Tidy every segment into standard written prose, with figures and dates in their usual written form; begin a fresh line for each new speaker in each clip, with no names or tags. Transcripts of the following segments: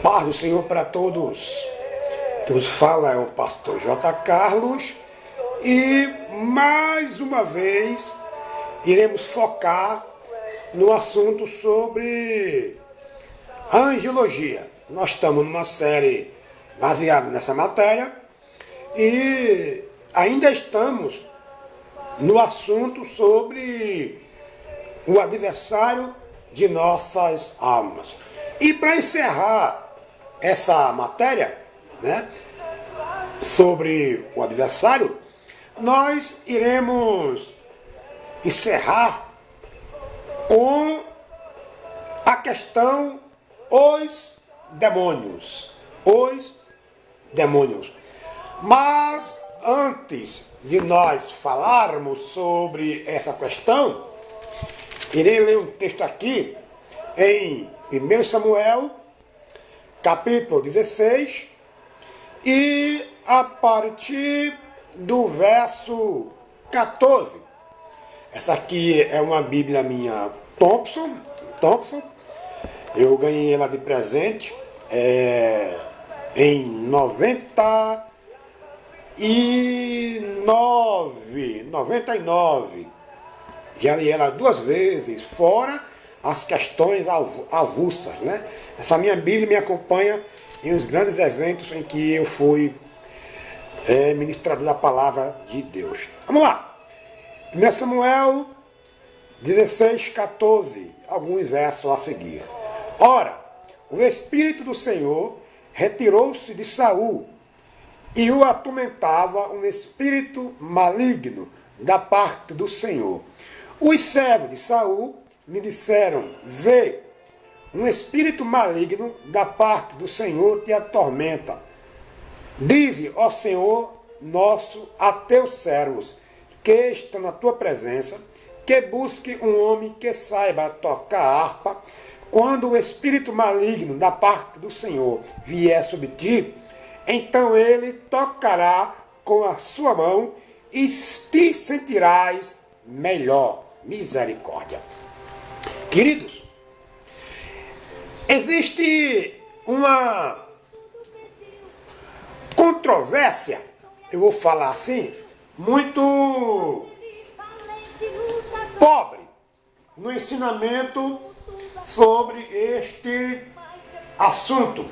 Paz do Senhor para todos. Quem nos fala é o pastor J. Carlos e mais uma vez iremos focar no assunto sobre angiologia. Nós estamos numa série baseada nessa matéria e ainda estamos no assunto sobre o adversário de nossas almas. E para encerrar essa matéria, sobre o adversário, nós iremos encerrar com a questão os demônios. Os demônios. Mas antes de nós falarmos sobre essa questão, irei ler um texto aqui em 1 Samuel, capítulo 16, e a partir do verso 14. Essa aqui é uma Bíblia minha Thompson. Eu ganhei ela de presente em 99. Já li ela 2 vezes, fora as questões avulsas, Essa minha Bíblia me acompanha em uns grandes eventos em que eu fui ministrador da palavra de Deus. Vamos lá. 1 Samuel 16, 14, alguns versos a seguir. Ora, o Espírito do Senhor retirou-se de Saul e o atormentava um espírito maligno da parte do Senhor. Os servos de Saul me disseram: vê, um espírito maligno da parte do Senhor te atormenta. Dize, ó Senhor nosso, a teus servos que estão na tua presença, que busque um homem que saiba tocar harpa. Quando o espírito maligno da parte do Senhor vier sobre ti, então ele tocará com a sua mão e te sentirás melhor. Misericórdia. Queridos, existe uma controvérsia, eu vou falar assim, muito pobre no ensinamento sobre este assunto,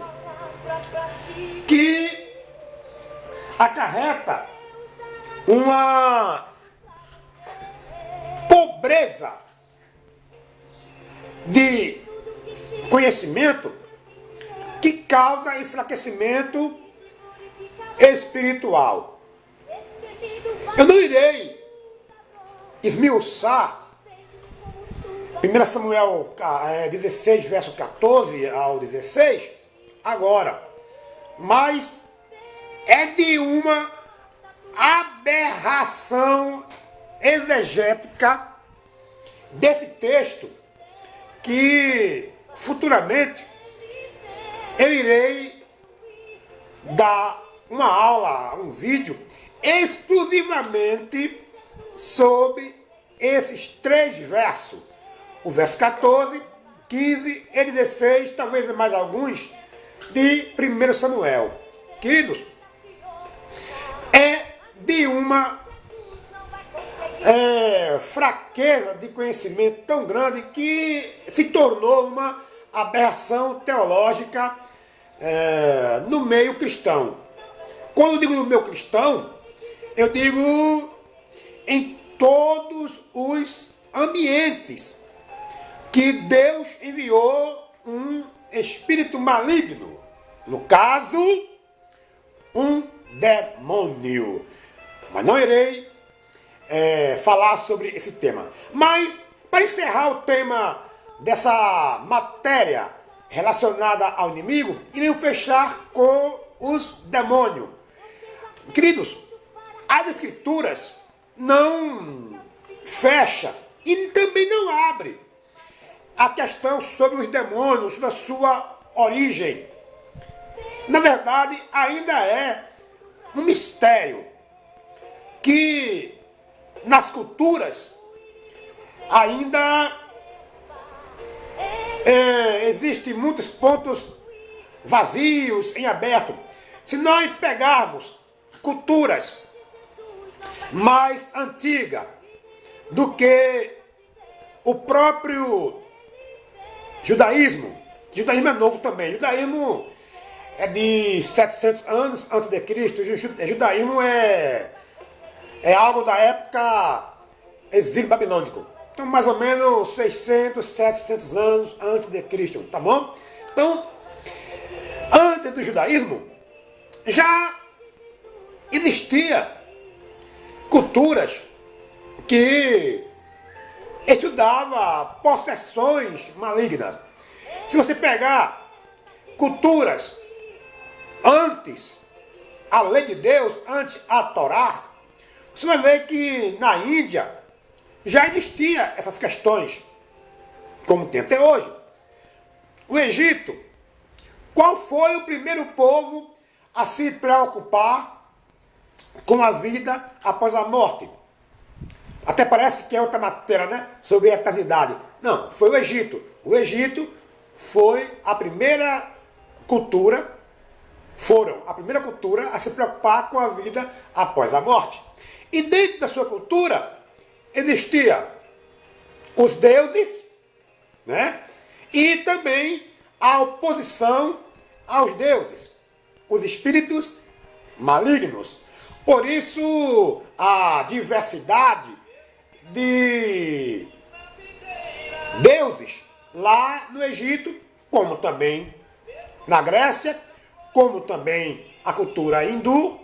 que acarreta uma pobreza de conhecimento que causa enfraquecimento espiritual. Eu não irei esmiuçar 1 Samuel 16, verso 14 ao 16, agora, mas é de uma aberração exegética desse texto que futuramente eu irei dar uma aula, um vídeo exclusivamente sobre esses 3 versos. O verso 14, 15 e 16, talvez mais alguns, de 1 Samuel. Queridos, é de uma fraqueza de conhecimento tão grande que se tornou uma aberração teológica no meio cristão. Quando eu digo no meio cristão, eu digo em todos os ambientes que Deus enviou um espírito maligno, no caso, um demônio. Mas não irei falar sobre esse tema. Mas, para encerrar o tema dessa matéria relacionada ao inimigo, iremos fechar com os demônios. Queridos, as Escrituras não fecha e também não abre a questão sobre os demônios, sobre a sua origem. Na verdade, ainda é um mistério que nas culturas ainda existem muitos pontos vazios, em aberto. Se nós pegarmos culturas mais antigas do que o próprio judaísmo é novo também. O judaísmo é de 700 anos antes de Cristo. O judaísmo é algo da época exílio babilônico. Então, mais ou menos 600, 700 anos antes de Cristo, tá bom? Então, antes do judaísmo, já existia culturas que estudavam possessões malignas. Se você pegar culturas antes a lei de Deus, antes a Torá, você vai ver que na Índia já existia essas questões, como tem até hoje. O Egito, qual foi o primeiro povo a se preocupar com a vida após a morte? Até parece que é outra matéria, né? Sobre a eternidade. Não, foi o Egito. O Egito foi a primeira cultura, foram a primeira cultura a se preocupar com a vida após a morte. E dentro da sua cultura existia os deuses, né? E também a oposição aos deuses, os espíritos malignos. Por isso a diversidade de deuses lá no Egito, como também na Grécia, como também a cultura hindu,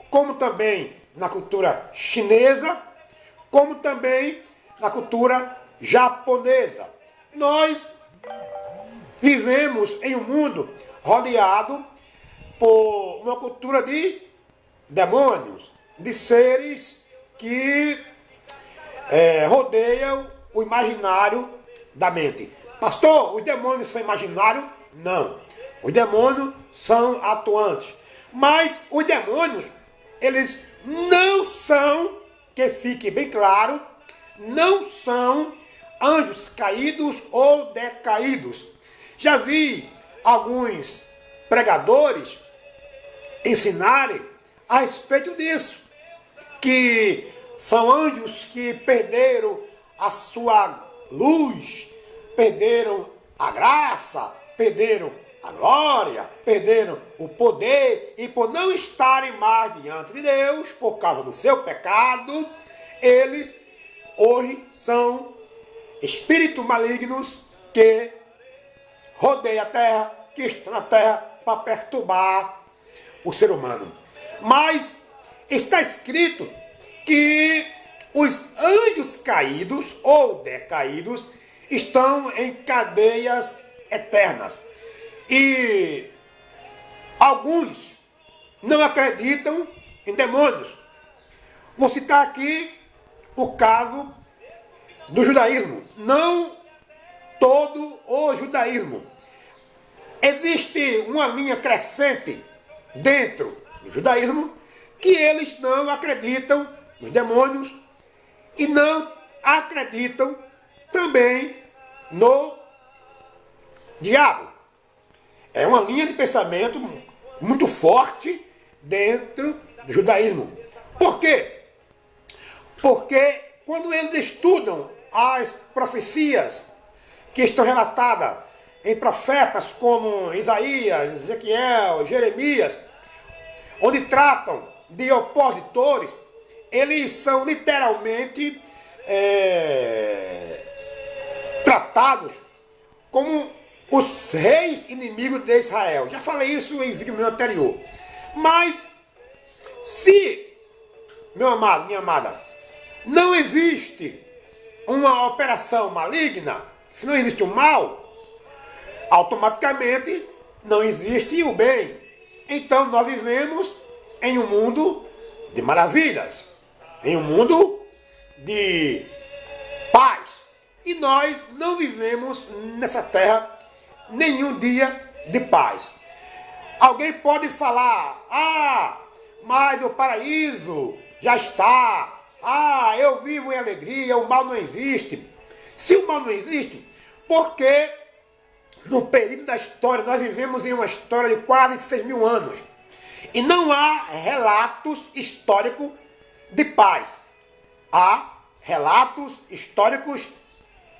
como também na cultura chinesa, como também na cultura japonesa. Nós vivemos em um mundo rodeado por uma cultura de demônios, de seres que rodeiam o imaginário da mente. Pastor, os demônios são imaginários? Não. Os demônios são atuantes. Mas os demônios, eles não são, que fique bem claro, não são anjos caídos ou decaídos. Já vi alguns pregadores ensinarem a respeito disso, que são anjos que perderam a sua luz, perderam a graça, perderam a glória, perderam o poder, e por não estarem mais diante de Deus, por causa do seu pecado, eles hoje são espíritos malignos que rodeiam a terra, que estão na terra para perturbar o ser humano. Mas está escrito que os anjos caídos ou decaídos estão em cadeias eternas. E alguns não acreditam em demônios. Vou citar aqui o caso do judaísmo. Não todo o judaísmo. Existe uma linha crescente dentro do judaísmo que eles não acreditam nos demônios e não acreditam também no diabo. É uma linha de pensamento muito forte dentro do judaísmo. Por quê? Porque quando eles estudam as profecias que estão relatadas em profetas como Isaías, Ezequiel, Jeremias, onde tratam de opositores, eles são literalmente tratados como os reis inimigos de Israel. Já falei isso em vídeo meu anterior. Mas, se, meu amado, minha amada, não existe uma operação maligna, se não existe o mal, automaticamente não existe o bem. Então nós vivemos em um mundo de maravilhas, em um mundo de paz. E nós não vivemos nessa terra nenhum dia de paz. Alguém pode falar, mas o paraíso já está, eu vivo em alegria, o mal não existe. Se o mal não existe, por que no período da história, nós vivemos em uma história de quase 6.000 anos. E não há relatos históricos de paz. Há relatos históricos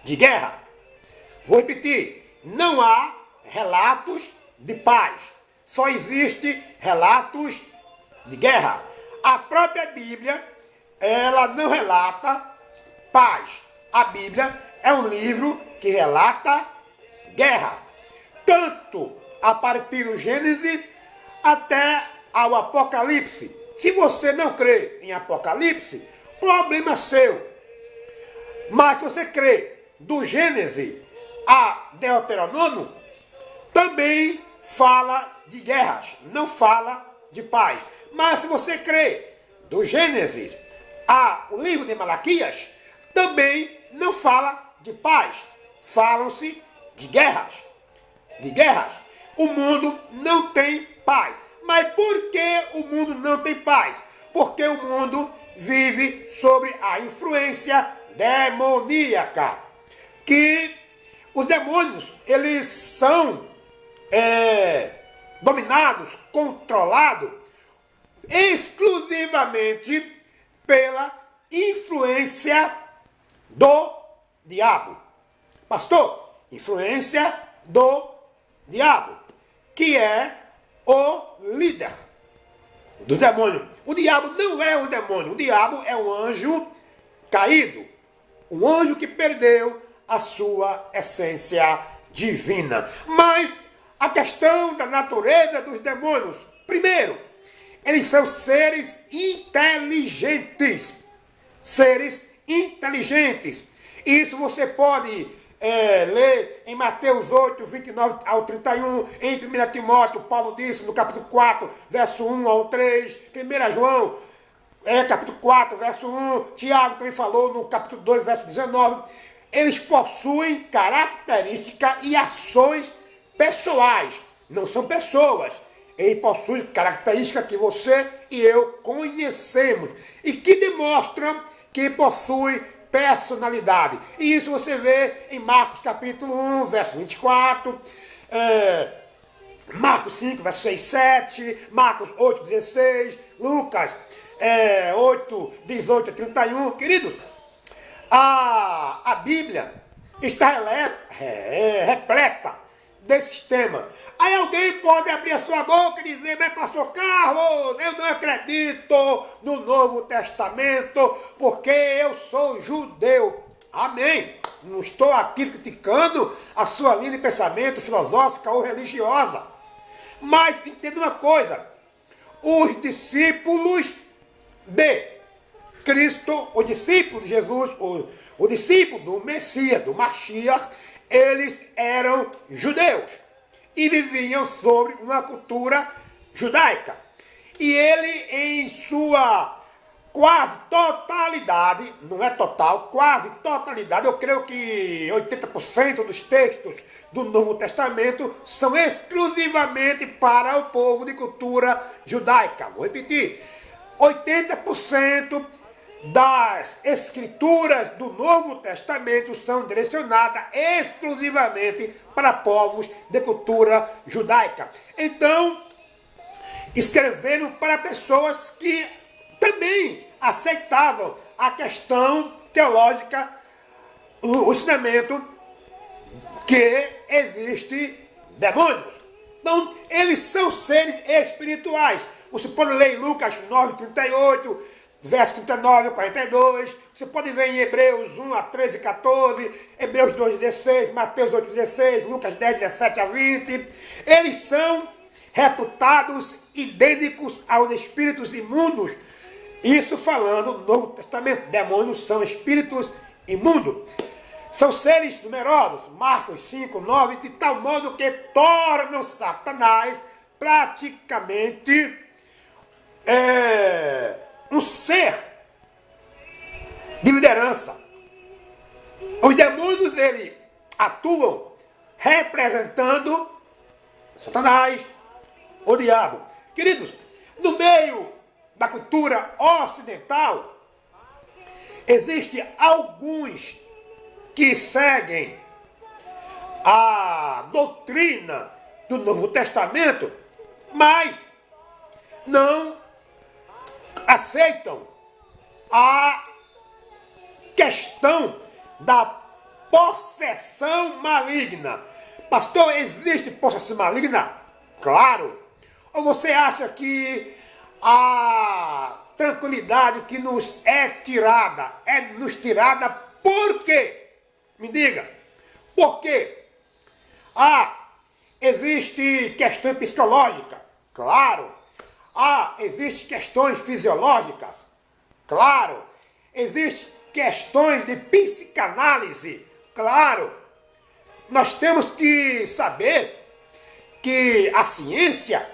de guerra. Vou repetir, não há relatos de paz. Só existe relatos de guerra. A própria Bíblia, ela não relata paz. A Bíblia é um livro que relata guerra. Tanto a partir do Gênesis até ao Apocalipse. Se você não crê em Apocalipse, problema seu. Mas se você crê do Gênesis a Deuteronômio, também fala de guerras, não fala de paz. Mas se você crê do Gênesis ao livro de Malaquias, também não fala de paz. Falam-se de guerras. De guerras. O mundo não tem paz. Mas por que o mundo não tem paz? Porque o mundo vive sobre a influência demoníaca. Que os demônios, eles são dominados, controlados exclusivamente pela influência do diabo. Pastor, influência do diabo, que é o líder do demônio. O diabo não é um demônio, o diabo é um anjo caído, um anjo que perdeu a sua essência divina. Mas a questão da natureza dos demônios, primeiro, eles são seres inteligentes. Seres inteligentes. Isso você pode ler em Mateus 8, 29 ao 31, em 1 Timóteo, Paulo disse no capítulo 4, verso 1 ao 3, 1 João, capítulo 4, verso 1, Tiago também falou no capítulo 2, verso 19, eles possuem características e ações pessoais, não são pessoas. Eles possuem características que você e eu conhecemos e que demonstram que possuem personalidade. E isso você vê em Marcos capítulo 1, verso 24, Marcos 5, verso 6, 7, Marcos 8, 16, Lucas 8, 18 a 31. Queridos, a Bíblia está repleta desse tema. Aí alguém pode abrir a sua boca e dizer: mas pastor Carlos, eu não acredito no Novo Testamento porque eu sou judeu. Amém. Não estou aqui criticando a sua linha de pensamento filosófica ou religiosa. Mas entenda uma coisa: os discípulos de Cristo, o discípulo de Jesus, o discípulo do Messias, do Mashiach, eles eram judeus e viviam sobre uma cultura judaica. E ele, em sua quase totalidade, não é total, quase totalidade, eu creio que 80% dos textos do Novo Testamento são exclusivamente para o povo de cultura judaica. Vou repetir, 80% das escrituras do Novo Testamento são direcionadas exclusivamente para povos de cultura judaica. Então, escreveram para pessoas que também aceitavam a questão teológica, o ensinamento que existe demônios. Então, eles são seres espirituais. Você pode ler em Lucas 9, 38, verso 39 a 42, você pode ver em Hebreus 1 a 13 e 14, Hebreus 2, 16, Mateus 8, 16, Lucas 10, 17 a 20. Eles são reputados idênticos aos espíritos imundos. Isso falando no Novo Testamento. Demônios são espíritos imundos. São seres numerosos, Marcos 5, 9, de tal modo que tornam Satanás praticamente um ser de liderança. Os demônios, eles atuam representando Satanás, o diabo. Queridos, no meio da cultura ocidental, existem alguns que seguem a doutrina do Novo Testamento, mas não aceitam a questão da possessão maligna. Pastor, existe possessão maligna? Claro. Ou você acha que a tranquilidade que nos é nos tirada por quê? Me diga. Por quê? Existe questão psicológica? Claro. Existem questões fisiológicas? Claro. Existem questões de psicanálise? Claro. Nós temos que saber que a ciência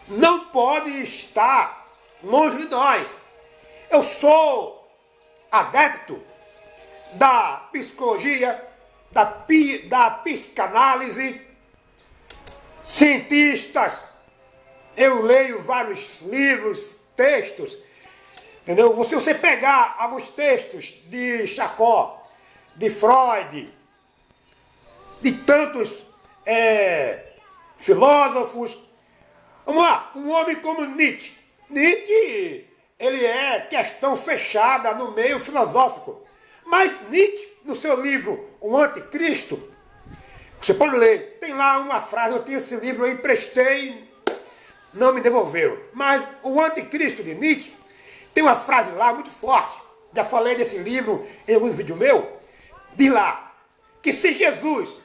não pode estar longe de nós. Eu sou adepto da psicologia, da psicanálise, cientistas. Eu leio vários livros, textos, entendeu? Se você pegar alguns textos de Charcot, de Freud, de tantos filósofos, vamos lá, um homem como Nietzsche. Nietzsche, ele é questão fechada no meio filosófico. Mas Nietzsche, no seu livro O Anticristo, você pode ler, tem lá uma frase, eu tenho esse livro, eu emprestei, não me devolveram. Mas O Anticristo de Nietzsche, tem uma frase lá muito forte, já falei desse livro em alguns vídeos meus, diz lá, que se Jesus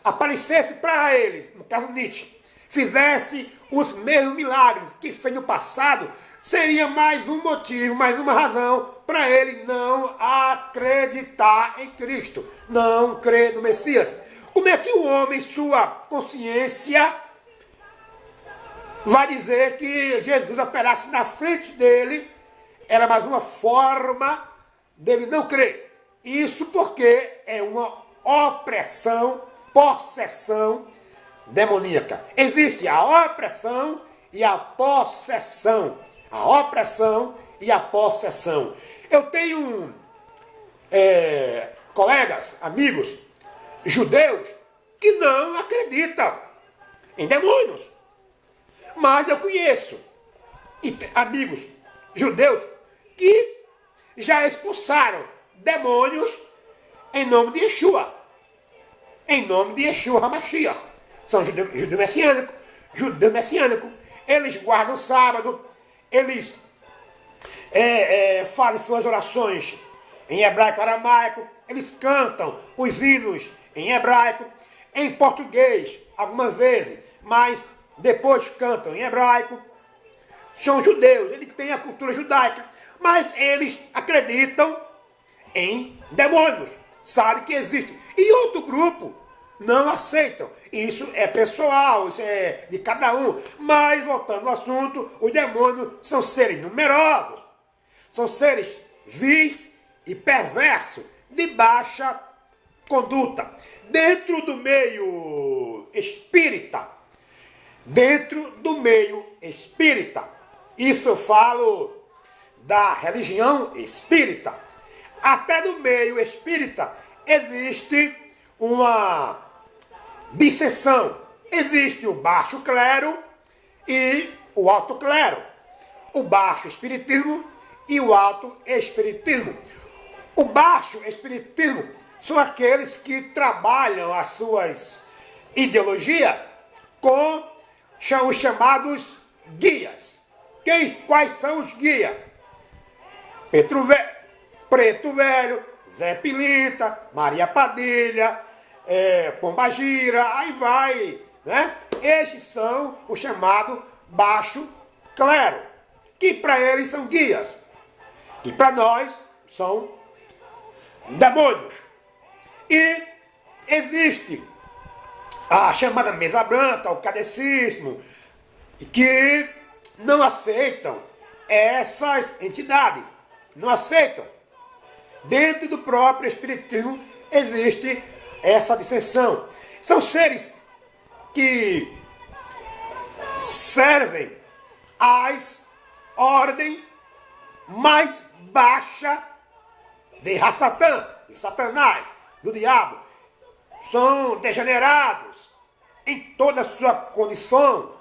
aparecesse para ele, no caso Nietzsche, fizesse os mesmos milagres que fez no passado, seria mais um motivo, mais uma razão para ele não acreditar em Cristo, não crer no Messias. Como é que o homem, sua consciência, vai dizer que Jesus operasse na frente dele, era mais uma forma dele não crer? Isso porque é uma opressão, possessão demoníaca. Existe a opressão e a possessão. A opressão e a possessão. Eu tenho colegas, amigos, judeus, que não acreditam em demônios. Mas eu conheço amigos judeus que já expulsaram demônios em nome de Yeshua. Em nome de Yeshua HaMashiach. São judeu messiânico. Eles guardam o sábado, eles fazem suas orações em hebraico aramaico, eles cantam os hinos em hebraico, em português, algumas vezes, mas depois cantam em hebraico. São judeus, eles têm a cultura judaica, mas eles acreditam em demônios, sabem que existe. E outro grupo não aceitam. Isso é pessoal, isso é de cada um. Mas, voltando ao assunto, os demônios são seres numerosos, são seres vis e perversos, de baixa conduta. Dentro do meio espírita, isso eu falo da religião espírita, até no meio espírita existe uma dissensão. Existe o baixo clero e o alto clero. O baixo espiritismo e o alto espiritismo. O baixo espiritismo são aqueles que trabalham as suas ideologias com os chamados guias. Quais são os guias? Preto Velho, Zé Pilinta, Maria Padilha, Pombagira, aí vai, né? Estes são o chamado baixo clero, que para eles são guias, e para nós são demônios. E existe a chamada mesa branca, o catecismo, que não aceitam essas entidades, não aceitam. Dentro do próprio espiritismo existe essa dissensão. São seres que servem às ordens mais baixas de Satã, de Satanás, do diabo. são degenerados em toda a sua condição.